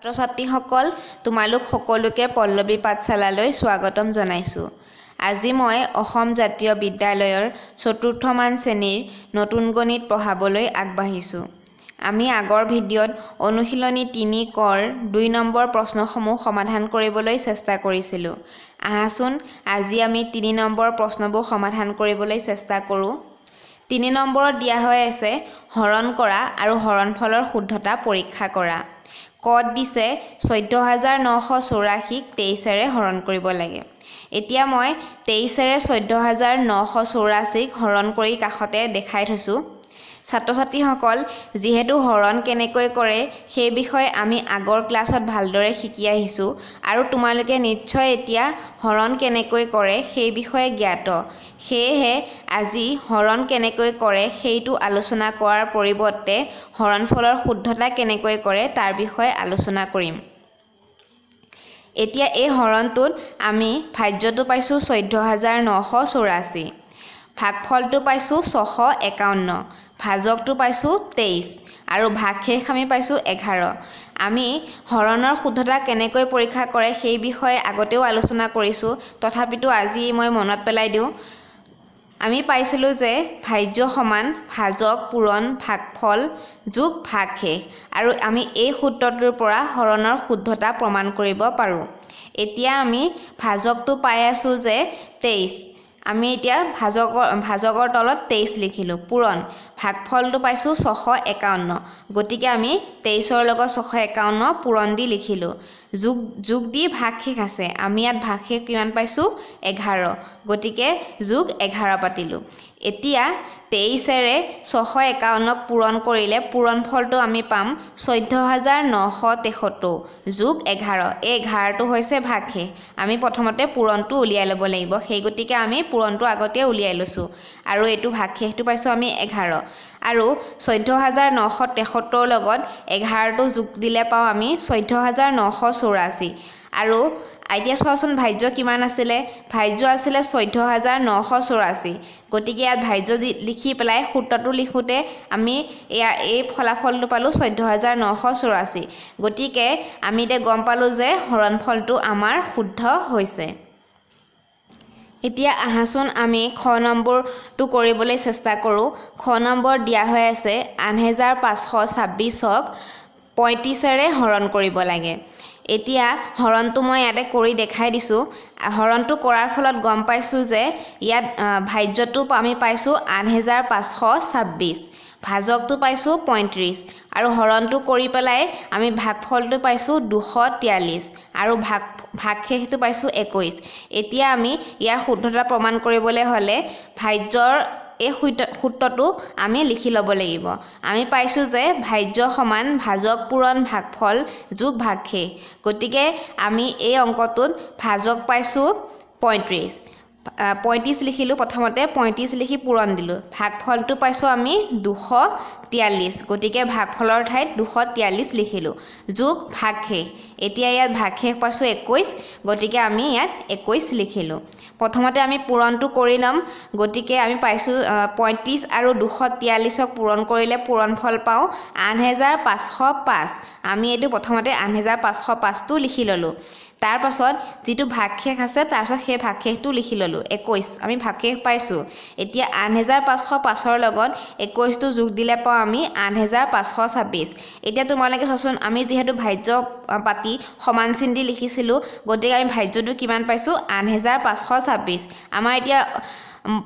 ছাত্ৰ-ছাত্ৰীসকল তোমালোক সকলোকে পল্লৱী পাঠশালালৈ স্বাগতম জনাইছো। আজি মই অসম জাতীয় বিদ্যালয়ৰ চতুৰ্থমান শ্ৰেণীৰ নতুন গণিত পঢ়াবলৈ আগবাঢ়িছো। আমি আগৰ ভিডিঅ'ত অনুশীলনী ৩ কৰ ২ নম্বৰ প্ৰশ্নসমূহ সমাধান কৰিবলৈ চেষ্টা কৰিছিলো। আহাচোন আজি আমি ৩ নম্বৰ প্ৰশ্নবোৰ সমাধান কৰিবলৈ চেষ্টা কৰো। ৩ নম্বৰত দিয়া হৈ আছে হৰণ কৰা আৰু হৰণফলৰ শুদ্ধতা পৰীক্ষা কৰা। কত দিছে ১৪৯৮৪ক ২৩ৰে হৰণ কৰিব লাগে। এতিয়া মই ২৩ৰে ১৪৯৮৪ক হৰণ কৰি কাষতে দেখাই থৈছো। ছাত্ৰ-ছাত্ৰীসকল যেহেতু হৰণ কেনেকৈ কৰে সেই বিষয়ে আমি আগৰ ক্লাছত ভালদৰে শিকি আহিছো আৰু তোমালোকে নিশ্চয় এতিয়া হৰণ কেনেকৈ কৰে সেই বিষয়ে জ্ঞাত। সেয়েহে আজি হৰণ কেনেকৈ কৰে সেইটো আলোচনা কৰাৰ পৰিৱৰ্তে হৰণফলৰ শুদ্ধতা কেনেকৈ কৰে তাৰ বিষয়ে আলোচনা কৰিম। এতিয়া এই হৰণটোত আমি ভাজ্যটো পাইছো ১৪৯৮৪, ভাগফলটো পাইছো ৬৫১, ভাজকটো পাইছো ২৩ আৰু ভাগশেষ আমি পাইছো ১১। আমি হৰণৰ শুদ্ধতা কেনেকৈ পৰীক্ষা কৰে সেই বিষয়ে আগতেও আলোচনা কৰিছো, তথাপিতো আজি মই মনত পেলাই দিওঁ। আমি পাইছিলো যে ভাজ্য সমান ভাজক পূৰণ ভাগফল যোগ ভাগশেষ আৰু আমি এই সূত্ৰটোৰ পৰা হৰণৰ শুদ্ধতা প্ৰমাণ কৰিব পাৰো। এতিয়া আমি ভাজকটো পাই আছো যে ২৩। আমি এতিয়া ভাজকৰ তলত ২৩ লিখিলো। পূৰণ ভাগফলটো পাইছো ৬৫১, গতিকে আমি ২৩ৰ লগত ৬৫১ পূৰণ দি লিখিলো। যোগ দি ভাগশেষ আছে, আমি ইয়াত ভাগশেষ কিমান পাইছো ১১, গতিকে যোগ ১১ পাতিলো। এতিয়া ২৩ৰে ৬৫১ক পূৰণ কৰিলে পূৰণফলটো আমি পাম ১৪৯৭৩ যোগ ১১। এই ১১টো হৈছে ভাগশেষ। আমি প্ৰথমতে পূৰণটো উলিয়াই ল'ব লাগিব, সেই গতিকে আমি পূৰণটো আগতে উলিয়াই লৈছো আৰু এইটো ভাগশেষটো পাইছো আমি ১১ আৰু ১৪৯৭৩ৰ লগত ১১টো যোগ দিলে পাওঁ আমি ১৪৯৮৪ আৰু এতিয়া চোৱাচোন ভাজ্য কিমান আছিলে, ভাজ্য আছিলে ১৪৯৮৪, গতিকে ইয়াত ভাজ্য লিখি পেলাই সূত্ৰটো লিখোঁতে আমি এই ফলাফলটো পালোঁ ১৪৯৮৪, গতিকে আমি এতিয়া গম পালোঁ যে হৰণফলটো আমাৰ শুদ্ধ হৈছে। এতিয়া আহাচোন আমি খ নম্বৰটো কৰিবলৈ চেষ্টা কৰোঁ। খ নম্বৰ দিয়া হৈ আছে ৮৫২৬ক ৩৫ৰে হৰণ কৰিব লাগে। এতিয়া হৰণটো মই ইয়াতে কৰি দেখাই দিছোঁ। হৰণটো কৰাৰ ফলত গম পাইছোঁ যে ইয়াত ভাজ্যটো আমি পাইছোঁ ৮৫২৬, ভাজকটো পাইছোঁ ৩৫ আৰু হৰণটো কৰি পেলাই আমি ভাগফলটো পাইছোঁ ২৪৩ আৰু ভাগশেষটো পাইছোঁ ২১। এতিয়া আমি ইয়াৰ শুদ্ধতা প্ৰমাণ কৰিবলৈ হ'লে ভাজ্যৰ এই সূত্ৰটো আমি লিখি ল'ব লাগিব। আমি পাইছোঁ যে ভাজ্য সমান ভাজক পূৰণ ভাগফল যোগ ভাগশেষ, গতিকে আমি এই অংকটোত ভাজক পাইছোঁ ৩৫ লিখিলোঁ। প্ৰথমতে ৩৫ লিখি পূৰণ দিলোঁ। ভাগফলটো পাইছোঁ আমি ২৪৩, গতিকে ভাগফলৰ ঠাইত ২৪৩ লিখিলোঁ যোগ ভাগশেষ। এতিয়া ইয়াত ভাগশেষ পাইছোঁ ২১, গতিকে আমি ইয়াত ২১ লিখিলোঁ। প্ৰথমতে আমি পূৰণটো কৰি ল'ম, গতিকে আমি পাইছোঁ ৩৫ আৰু ২৪৩ক পূৰণ কৰিলে পূৰণফল পাওঁ ৮৫০৫। আমি এইটো প্ৰথমতে ৮৫০৫টো লিখি ল'লোঁ। তাৰ পাছত যিটো ভাগশেষ আছে তাৰপিছত সেই ভাগশেষটো লিখি ল'লোঁ ২১। আমি ভাগশেষ পাইছোঁ। এতিয়া ৮৫০৫ৰ লগত ২১টো যোগ দিলে পাওঁ আমি ৮৫২৬। এতিয়া তোমালোকে চোৱাচোন, আমি যিহেতু ভাজ্য পাতি সমান চিন দি লিখিছিলোঁ, গতিকে আমি ভাজ্যটো কিমান পাইছোঁ ৮৫২৬। আমাৰ এতিয়া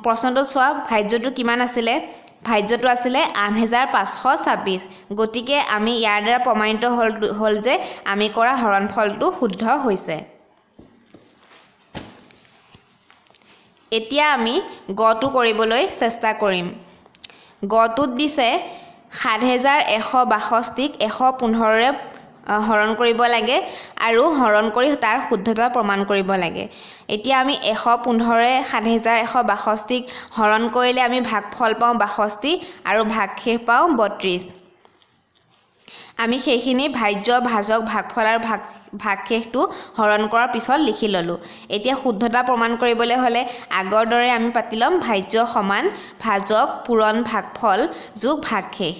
প্ৰশ্নটোত চোৱা ভাজ্যটো কিমান আছিলে, ভাজ্যটো আছিলে ৮৫২৬, গতিকে আমি ইয়াৰ দ্বাৰা প্ৰমাণিত হ'ল যে আমি কৰা হৰণফলটো শুদ্ধ হৈছে। এতিয়া আমি গটো কৰিবলৈ চেষ্টা কৰিম। গটোত দিছে ৭১৬২ক ১১৫ৰে হৰণ কৰিব লাগে আৰু হৰণ কৰি তাৰ শুদ্ধতা প্ৰমাণ কৰিব লাগে। এতিয়া আমি ১১৫ৰে ৭১৬২ক হৰণ কৰিলে আমি ভাগফল পাওঁ ৬২ আৰু ভাগশেষ পাওঁ ৩২। আমি সেইখিনি ভাজ্য ভাজক ভাগফল আৰু ভাগশেষটো হৰণ কৰাৰ পিছত লিখি ল'লোঁ। এতিয়া শুদ্ধতা প্ৰমাণ কৰিবলৈ হ'লে আগৰ দৰে আমি পাতি ল'ম ভাজ্য সমান ভাজক পূৰণ ভাগফল যোগ ভাগশেষ।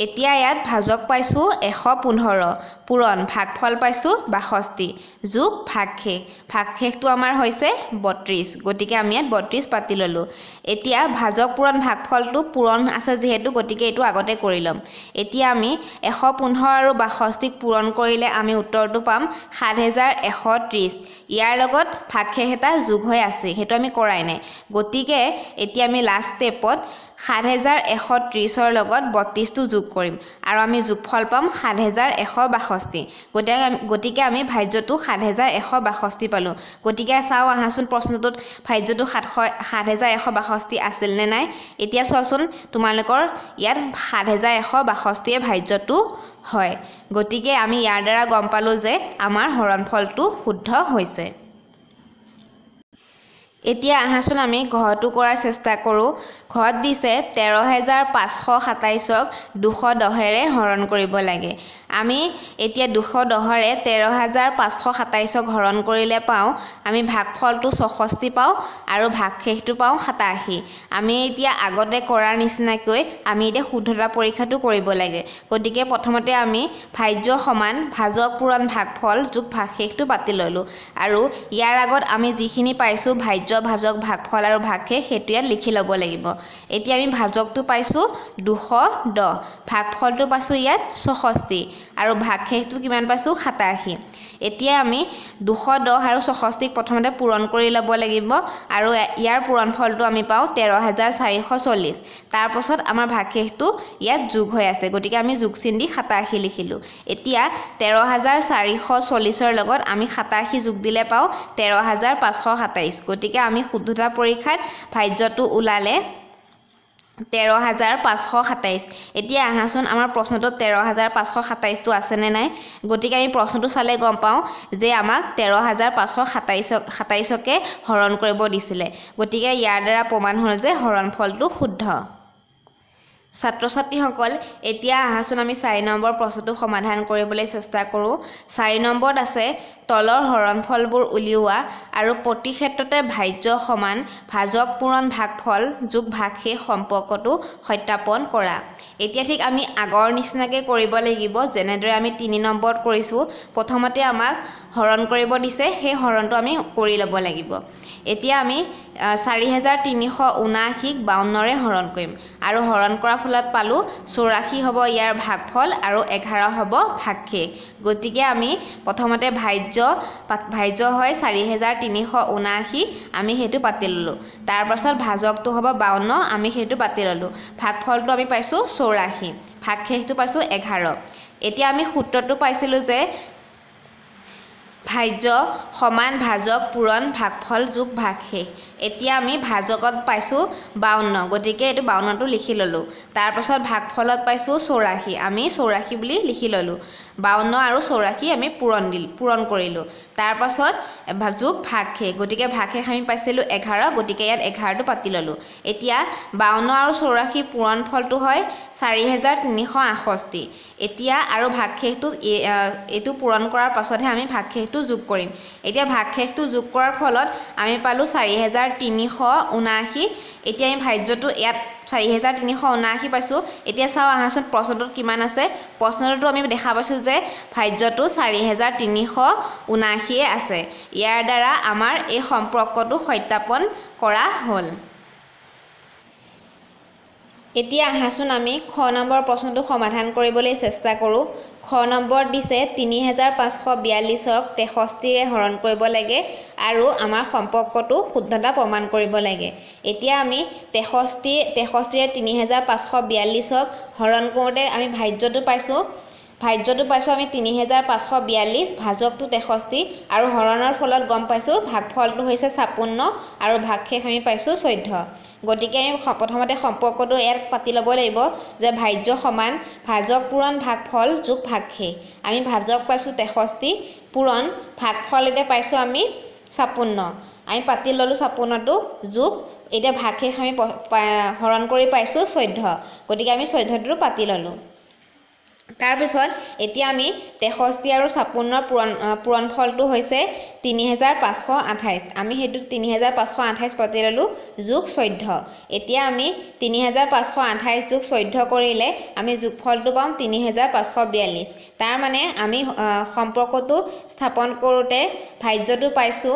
এতিয়া ইয়াত ভাজক পাইছোঁ 115 পূৰণ ভাগফল পাইছোঁ 62 যোগ ভাগশেষ ভাগশেষটো আমাৰ হৈছে 32 গতিকে আমি ইয়াত 32 পাতি ল'লোঁ এতিয়া ভাজক পূৰণ ভাগফলটো পূৰণ আছে যিহেতু গতিকে এইটো আগতে কৰি ল'ম এতিয়া আমি 115 আৰু 62 পূৰণ কৰিলে আমি উত্তৰটো পাম 7130 ইয়াৰ লগত ভাগশেষ এটা যোগ হৈ আছে সেইটো আমি কৰাই নাই গতিকে এতিয়া আমি লাষ্ট ষ্টেপত 7130 লগত 32 টো যোগ কৰিম আৰু আমি যোগফল পাম 7162 গতিকে আমি ভাজ্যটো 7162 পালোঁ গতিকে চাও আহাচোন প্ৰশ্নটোত ভাজ্যটো 7162 আছিল নে নাই এতিয়া চোৱাচোন তোমালোকৰ ইয়াত 7162 ভাজ্যটো হয় গতিকে আমি ইয়াৰ দ্বাৰা গম পালোঁ যে আমাৰ হৰণফলটো শুদ্ধ হৈছে এতিয়া আহাচোন আমি ঘৰটো কৰাৰ চেষ্টা কৰোঁ ঘৰত দিছে 13527ক 210ৰে হৰণ কৰিব লাগে আমি এতিয়া 210ৰে 13527ক হৰণ কৰিলে পাওঁ আমি ভাগফলটো 66 পাওঁ আৰু ভাগশেষটো পাওঁ 87 আমি এতিয়া আগতে কৰাৰ নিচিনাকৈ আমি এতিয়া শুদ্ধতা পৰীক্ষাটো কৰিব লাগে গতিকে প্ৰথমতে আমি ভাজ্য সমান ভাজক পূৰণ ভাগফল যোগ ভাগশেষটো পাতি ল'লোঁ আৰু ইয়াৰ আগত আমি যিখিনি পাইছোঁ ভাজ্য ভাজক ভাগফল আৰু ভাগশেষ সেইটো ইয়াত লিখি ল'ব লাগিব এতিয়া আমি ভাজকটো পাইছোঁ 210 ভাগফলটো পাইছোঁ ইয়াত 66 আৰু ভাগশেষটো কিমান পাইছোঁ 87 এতিয়া আমি 210 আৰু 66ক প্ৰথমতে পূৰণ কৰি ল'ব লাগিব আৰু ইয়াৰ পূৰণফলটো আমি পাওঁ 13440 তাৰ পাছত আমাৰ ভাগশেষটো ইয়াত যোগ হৈ আছে গতিকে আমি যোগ চিন দি 87 লিখিলোঁ এতিয়া 13440ৰ লগত আমি 87 যোগ দিলে পাওঁ 13527 গতিকে আমি শুদ্ধতা পৰীক্ষাত ভাজ্যটো ওলালে 13527 এতিয়া আহাচোন আমাৰ প্ৰশ্নটোত 13527টো আছে নে নাই গতিকে আমি প্ৰশ্নটো চালে গম পাওঁ যে আমাক 13527কে হৰণ কৰিব দিছিলে গতিকে ইয়াৰ দ্বাৰা প্ৰমাণ হ'ল যে হৰণফলটো শুদ্ধ ছাত্ৰ ছাত্ৰীসকল এতিয়া আহাচোন আমি 4 নম্বৰ প্ৰশ্নটো সমাধান কৰিবলৈ চেষ্টা কৰোঁ 4 নম্বৰত আছে তলৰ হৰণফলবোৰ উলিওৱা আৰু প্ৰতি ক্ষেত্ৰতে ভাজ্য সমান ভাজক পূৰণ ভাগফল যোগ ভাগশেষ সম্পৰ্কটো সত্যাপন কৰা এতিয়া ঠিক আমি আগৰ নিচিনাকৈ কৰিব লাগিব যেনেদৰে আমি 3 নম্বৰত কৰিছোঁ প্ৰথমতে আমাক হৰণ কৰিব দিছে সেই হৰণটো আমি কৰি ল'ব লাগিব এতিয়া আমি 4379ক 52ৰে হৰণ কৰিম আৰু হৰণ কৰাৰ ফলত পালোঁ 84 হ'ব ইয়াৰ ভাগফল আৰু 11 হ'ব ভাগশেষ গতিকে আমি প্ৰথমতে ভাজ্য হয় 4379 আমি সেইটো পাতি ল'লোঁ তাৰ পাছত ভাজকটো হ'ব 52 আমি সেইটো পাতি ল'লোঁ ভাগফলটো আমি পাইছোঁ 84 ভাগশেষটো পাইছোঁ 11 এতিয়া আমি সূত্ৰটো পাইছিলোঁ যে ভাজ্য সমান ভাজক পূৰণ ভাগফল যোগ ভাগশেষ এতিয়া আমি ভাজকত পাইছোঁ 52 গতিকে এইটো 52টো লিখি ল'লোঁ তাৰ পাছত ভাগফলত পাইছোঁ 84 আমি 84 বুলি লিখি ল'লোঁ 52 আৰু 84 আমি পূৰণ কৰিলোঁ তাৰ পাছত যোগ ভাগশেষ গতিকে ভাগশেষ আমি পাইছিলোঁ 11 গতিকে ইয়াত 11টো পাতি ল'লোঁ এতিয়া 52 আৰু 84 পূৰণ ফলটো হয় 4368 এতিয়া আৰু ভাগশেষটো এইটো পূৰণ কৰাৰ পাছতহে আমি ভাগশেষটো যোগ কৰিম এতিয়া ভাগশেষটো যোগ কৰাৰ ফলত আমি পালোঁ 4379 এতিয়া আমি ভাজ্যটো ইয়াত 4379 পাইছোঁ এতিয়া চাওঁ আহাচোন প্ৰশ্নটোত কিমান আছে প্ৰশ্নটো আমি দেখা পাইছোঁ যে ভাজ্যটো 4379 আছে ইয়াৰ দ্বাৰা আমাৰ এই সম্পৰ্কটো সত্যাপন কৰা হ'ল এতিয়া আহাচোন আমি খ নম্বৰ প্ৰশ্নটো সমাধান কৰিবলৈ চেষ্টা কৰোঁ খ নম্বৰ দিছে 3542ক 63ৰে হৰণ কৰিব লাগে আৰু আমাৰ সম্পৰ্কটো শুদ্ধতা প্ৰমাণ কৰিব লাগে এতিয়া আমি 63ৰে 3542ক হৰণ কৰোঁতে আমি ভাজ্যটো পাইছোঁ আমি 3542 ভাজকটো 63 আৰু হৰণৰ ফলত গম পাইছোঁ ভাগফলটো হৈছে 56 আৰু ভাগশেষ আমি পাইছোঁ 14 গতিকে আমি প্ৰথমতে সম্পৰ্কটো ইয়াত পাতি ল'ব লাগিব যে ভাজ্য সমান ভাজক পূৰণ ভাগফল যোগ ভাগশেষ আমি ভাজক পাইছোঁ 63 পূৰণ ভাগফল এতিয়া পাইছোঁ আমি 56 আমি পাতি ল'লোঁ 56টো যোগ এতিয়া ভাগশেষ আমি হৰণ কৰি পাইছোঁ 14 গতিকে আমি 14টো পাতি ল'লোঁ তাৰ পিছত এতিয়া আমি 63 আৰু 56 পূৰণফলটো হৈছে 3528 আমি হেতু 3528 পাতি ললো যোগ 14 এতিয়া আমি 3528 যোগ 14 কৰিলে আমি যোগফলটো পাম 3542 তাৰ মানে আমি সম্পৰ্কটো স্থাপন কৰোতে ভাজ্যটো পাইছো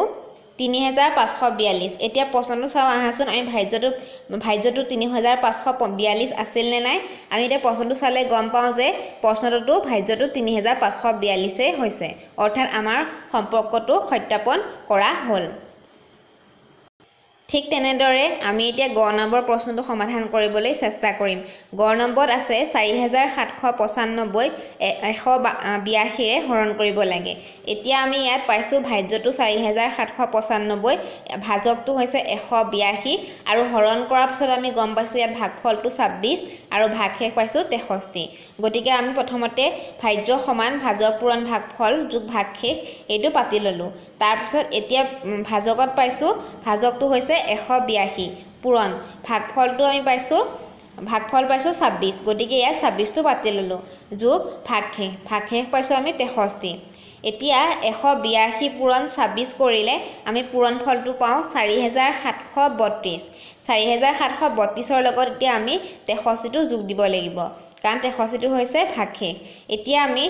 3542 এতিয়া প্ৰশ্নটো চাও আহাচোন আমি ভাজ্যটো 3542 আছিল নে নাই আমি এতিয়া প্ৰশ্নটো চালে গম পাও যে প্ৰশ্নটো ভাজ্যটো 3542 হৈছে অৰ্থাৎ আমাৰ সম্পৰ্কটো সত্যাপন কৰা হ'ল ঠিক তেনেদৰে আমি এতিয়া গ নম্বৰ প্ৰশ্নটো সমাধান কৰিবলৈ চেষ্টা কৰিম গ নম্বৰত আছে 4795 182 এ হৰণ কৰিব লাগে এতিয়া আমি ইয়াত পাইছো ভাজ্যটো 4795 ভাজকটো হৈছে 182 আৰু হৰণ কৰাৰ পিছত আমি গম পাইছো ইয়াত ভাগফলটো 26 আৰু ভাগশেষ পাইছো 63 গতিকে আমি প্ৰথমতে ভাজ্য সমান ভাজক পূৰণ ভাগফল যোগ ভাগশেষ এইটো পাতি ললো তাৰ পিছত এতিয়া ভাজকত পাইছো ভাজকটো হৈছে 182 পূৰণ ভাগফলটো আমি পাইছো ভাগফল পাইছো 26 গতিকে ইয়াত 26 টো পাতি ললো যোগ ভাগশেষ পাইছো আমি 63 এতিয়া 182 পূৰণ 26 কৰিলে আমি পূৰণফলটো পাও 4732 4732 ৰ লগত এতিয়া আমি 63 টো যোগ দিব লাগিব কাৰণ 63 টো হৈছে ভাগশেষ এতিয়া আমি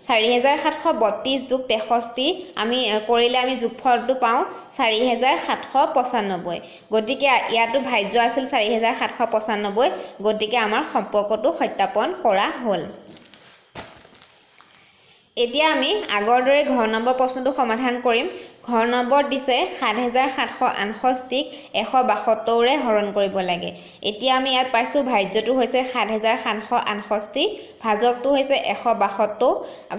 4732 যোগ 63 আমি কৰিলে আমি যোগফলটো পাও 4795 গতিকে ইয়াটো ভাজ্য আছিল 4795 গতিকে আমাৰ সম্পৰ্কটো সত্যাপন কৰা হ'ল এতিয়া আমি আগৰ দৰে ঘৰ নম্বৰ প্ৰশ্নটো সমাধান কৰিম ঘৰ নম্বৰ দিছে 7768 172 ৰে হৰণ কৰিব লাগে এতিয়া আমি ইয়াত পাইছো ভাজ্যটো হৈছে 7768 ভাজকটো হৈছে 172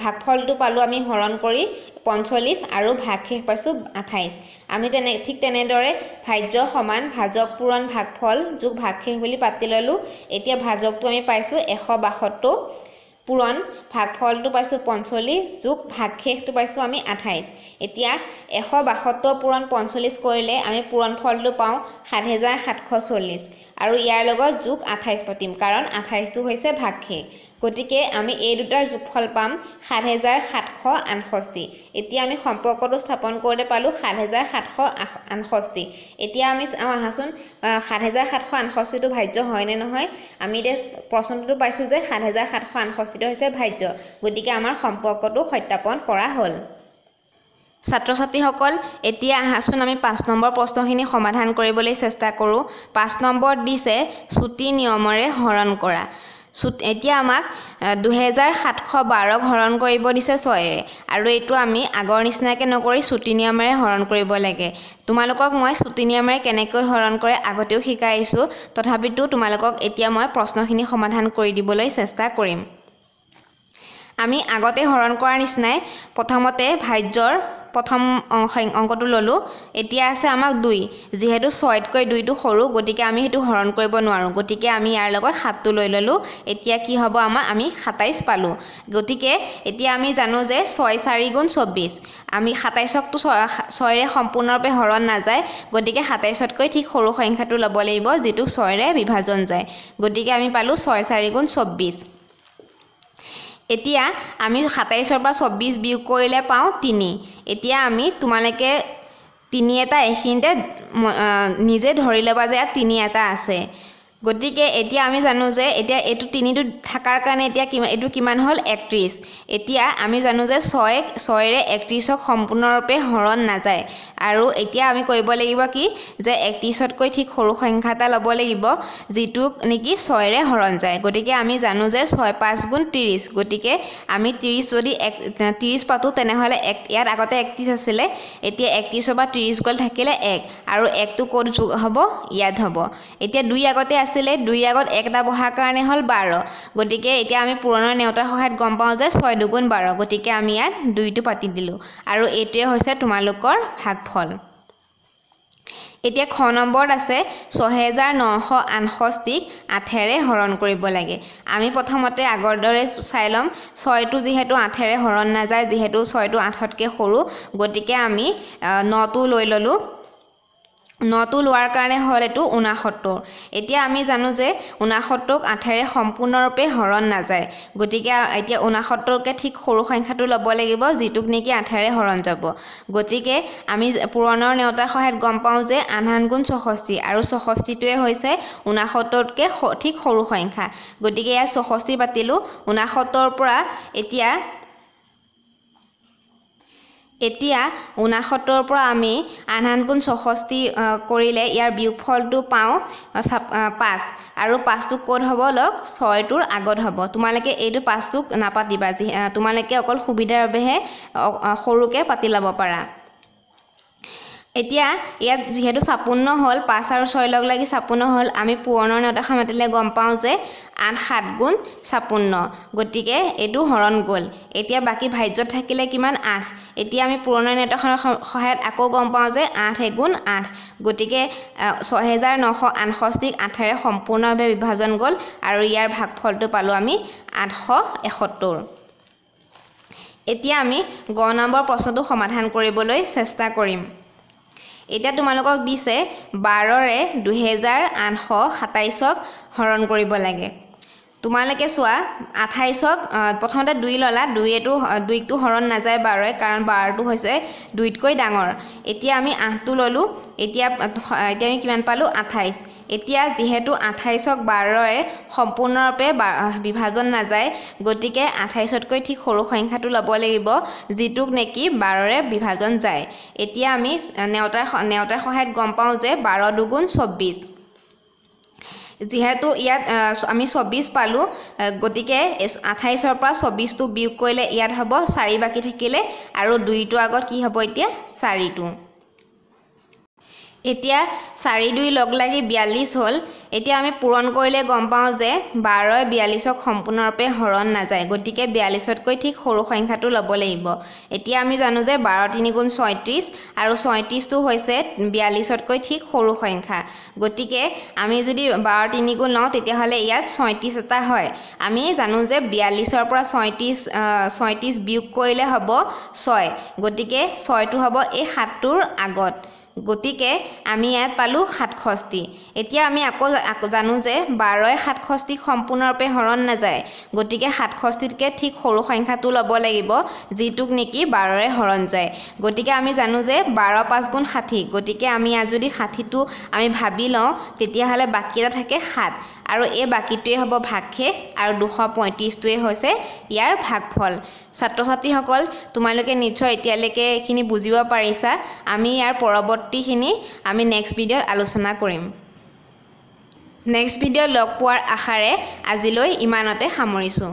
ভাগফলটো পালো আমি হৰণ কৰি 45 আৰু ভাগশেষ পাইছো 28 আমি ঠিক তেনেদৰে ভাজ্য সমান ভাজক পূৰণ ভাগফল যোগ ভাগশেষ বুলি পাতি ললো এতিয়া ভাজকটো আমি পাইছো 172 পূৰণ ভাগফলটো পাইছো 45 যোগ ভাগশেষটো পাইছো আমি 28 এতিয়া 172 পূৰণ 45 কৰিলে আমি পূৰণফলটো পাও 7740 আৰু ইয়াৰ লগত যোগ 28 পাতিম কাৰণ 28 টো হৈছে ভাগশেষ গতিকে আমি এই দুটাৰ যোগফল পাম 7768 এতিয়া আমি সম্পৰ্কটো স্থাপন কৰিলে পালো 7768 এতিয়া আমি আহাচোন 7768 টো ভাজ্য হয় নে নহয় আমি এতিয়া প্ৰশ্নটো পাইছো যে 7768 টো হৈছে ভাজ্য গতিকে আমাৰ সম্পৰ্কটো সত্যাপন কৰা হ'ল ছাত্ৰ ছাত্ৰীসকল এতিয়া আহাচোন আমি 5 নম্বৰ প্ৰশ্নখিনি সমাধান কৰিবলৈ চেষ্টা কৰো 5 নম্বৰ দিছে ছুটি নিয়মৰে হৰণ কৰা এতিয়া আমাক 2712 হৰণ কৰিব দিছে 6 ৰে আৰু এইটো আমি আগৰ নিচিনাকৈ নকৰি ছুটি নিয়মেৰে হৰণ কৰিব লাগে তোমালোকক মই ছুটি নিয়মেৰে কেনেকৈ হৰণ কৰে আগতেও শিকাইছো তথাপিতো তোমালোকক এতিয়া মই প্ৰশ্নখিনি সমাধান কৰি দিবলৈ চেষ্টা কৰিম আমি আগতে হৰণ কৰাৰ নিচিনাই প্ৰথমতে ভাজ্যৰ প্ৰথম অংকটো ললো এতিয়া আছে আমাক 2 যেহেতু 6 তকৈ 2 টো সৰু গতিকে আমি হেতু হৰণ কৰিব নোৱাৰো গতিকে আমি ইয়াৰ লগত 7 টো লৈ ললো এতিয়া কি হ'ব আমি 27 পালো গতিকে এতিয়া আমি জানো যে 6 4 গুণ 24 আমি 27 ক তো 6 ৰে সম্পূৰ্ণৰূপে হৰণ না যায় গতিকে 27 তকৈ ঠিক সৰু সংখ্যাটো ল'ব লাগিব যেটো 6 ৰে বিভাজন যায় গতিকে আমি পালো 6 4 গুণ 24 এতিয়া আমি 27 ৰ পৰা 24 বিয়োগ কৰিলে পাও 3 এতিয়া আমি তোমালকে 3 এটা এখিনতে নিজে ধৰি লবা যে 3 এটা আছে গতিকে এতিয়া আমি জানো যে এতিয়া এটো 3 টো থাকাৰ কাৰণে এতিয়া এটো কিমান হল 31 এতিয়া আমি জানো যে 6 ৰে 31 ক সম্পূৰ্ণৰূপে হৰণ না যায় আৰু এতিয়া আমি কৰিব লাগিব কি যে 31 তকৈ ঠিক সৰু সংখ্যা এটা ল'ব লাগিব যেটো নেকি 6 ৰে হৰণ যায় গতিকে আমি জানো যে 6 5 গুণ 30 গতিকে আমি 30 যদি 30 পাতো তেনেহলে ইয়াত আগতে 31 আছিল এতিয়া 31 বা 30 গল থাকিলে 1 আৰু 1 টো কোড যোগ হ'ব ইয়াত হ'ব এতিয়া 2 আগতে আসলে 2 আগত 1 টা বহাৰ কাৰণে হল 12 গতিকে এতিয়া আমি পুৰণৰ নেউতাৰ সহায়ত গম পাও যে 6 2 গুণ 12 গতিকে আমি ইয়াত 2 টো পাতি দিলো আৰু এটোৱে হৈছে তোমালোকৰ ভাগফল এতিয়া খ নম্বৰত আছে 6968 8 ৰে হৰণ কৰিব লাগে আমি প্ৰথমতে আগৰ দৰে চাই লম 6 টো যেহেতু 8 ৰে হৰণ না যায় যেহেতু 6 টো 8 তকৈ সৰু গতিকে আমি 9 টো লৈ ললো 9টো লোৱাৰ কাৰণে হ'ল এটো 69 এতিয়া আমি জানো যে 69ক 8ৰে সম্পূৰ্ণৰূপে হৰণ নাযায় গতিকে এতিয়া 69কে ঠিক সৰু সংখ্যাটো ল'ব লাগিব যিটোক নেকি 8ৰে হৰণ যাব গতিকে আমি পুৰণৰ নেওতাৰ সহায়ত গম পাওঁ যে 8 গুণ 64 আৰু 64টোৱে হৈছে 69তকৈ ঠিক সৰু সংখ্যা গতিকে ইয়াত 64 পাতিলো 69ৰ পৰা এতিয়া 69ৰ পৰা আমি 8 গুণ 64 কৰিলে ইয়াৰ বিয়োগফলটো পাওঁ 5 আৰু 5টো কোড হ'ব লক 6টোৰ আগত হ'ব তোমালোকে এইটো 5টোক নাপাতিবা তোমালোকে অকল সুবিধাৰ বাবেহে সৰুকে পাতি ল'ব পাৰা এতিয়া ইয়াত যেহেতু 56 হ'ল 5 আৰু 6 লগ লাগি 56 হ'ল আমি পুৰণৰ নেওতা মাতিলে গম পাওঁ যে 8 7 গুণ 56 গতিকে এইটো হৰণ গ'ল এতিয়া বাকি ভাজ্যত থাকিলে কিমান 8 এতিয়া আমি পুৰণৰ নেওতাখনৰ সহায়ত আকৌ গম পাওঁ যে 8 গুণ 8 গতিকে 6968ক 8ৰে সম্পূৰ্ণভাৱে বিভাজন গ'ল আৰু ইয়াৰ ভাগফলটো পালো আমি 871 এতিয়া আমি গ নম্বৰ প্ৰশ্নটো সমাধান কৰিবলৈ চেষ্টা কৰিম এতিয়া তোমালোকক দিছে 12ৰে 2827ক হৰণ কৰিব লাগে তোমালোকে চোৱা 28ক প্ৰথমতে 2 ললা 2টো হৰণ নাযায় 12ৰে কাৰণ 12টো হৈছে 2তকৈ ডাঙৰ এতিয়া আমি 8টো ললো এতিয়া আমি কিমান পালো 28 এতিয়া যেহেতু 28ক 12ৰে সম্পূৰ্ণৰূপে বিভাজন নাযায় গতিকে 28তকৈ ঠিক সৰু সংখ্যাটো ল'ব লাগিব যিটোক নেকি 12ৰে বিভাজন যায় এতিয়া আমি নেওতাৰ সহায়ত গম পাওঁ যে 12 দুগুণ 24 যেহেতু ইয়াত আমি 24 পালো গতিকে 28ৰ পৰা 24টো বিয়োগ কৰিলে ইয়াত হ'ব 4 বাকি থাকিলে আৰু 2টো আগত কি হ'ব এতিয়া 4টো এতিয়া 4 2 লগ লাগি 42 হ'ল এতিয়া আমি পূৰণ কৰিলে গম পাওঁ যে 12ৰে 42ক সম্পূৰ্ণৰূপে হৰণ নাযায় গতিকে 42তকৈ ঠিক সৰু সংখ্যাটো ল'ব লাগিব এতিয়া আমি জানো যে 12 3 গুণ 36 আৰু 36টো হৈছে 42তকৈ ঠিক সৰু সংখ্যা গতিকে আমি যদি 12 3 গুণ লওঁ তেতিয়া হলে ইয়াত 36 এটা হয় আমি জানো যে 42ৰ পৰা 36 বিয়োগ কৰিলে হ'ব 6 গতিকে 6টো হ'ব এই 7টোৰ আগত গতিকে আমি ইয়াত পালো 67 এতিয়া আমি আকৌ জানো যে 12ৰে 67ক সম্পূৰ্ণৰূপে হৰণ নাযায় গতিকে 67তকৈ ঠিক সৰু সংখ্যাটো ল'ব লাগিব যিটোক নেকি 12ৰে হৰণ যায় গতিকে আমি জানো যে 12 5 গুণ 60 গতিকে আমি ইয়াত যদি 60টো আমি ভাবি লওঁ তেতিয়া হলে বাকি এটা থাকে 7 আৰু এই বাকিটোৱে হ'ব ভাগশেষ আৰু 235টোৱে হৈছে ইয়াৰ ভাগফল ছাত্ৰ ছাত্ৰীসকল তোমালোকে নিশ্চয় এতিয়ালৈকে এইখিনি বুজিব পাৰিছা আমি ইয়াৰ পৰৱৰ্তীখিনি আমি নেক্সট ভিডিঅ'ত আলোচনা কৰিম নেক্সট ভিডিঅ' লগ পোৱাৰ আশাৰে আজিলৈ ইমানতে সামৰিছোঁ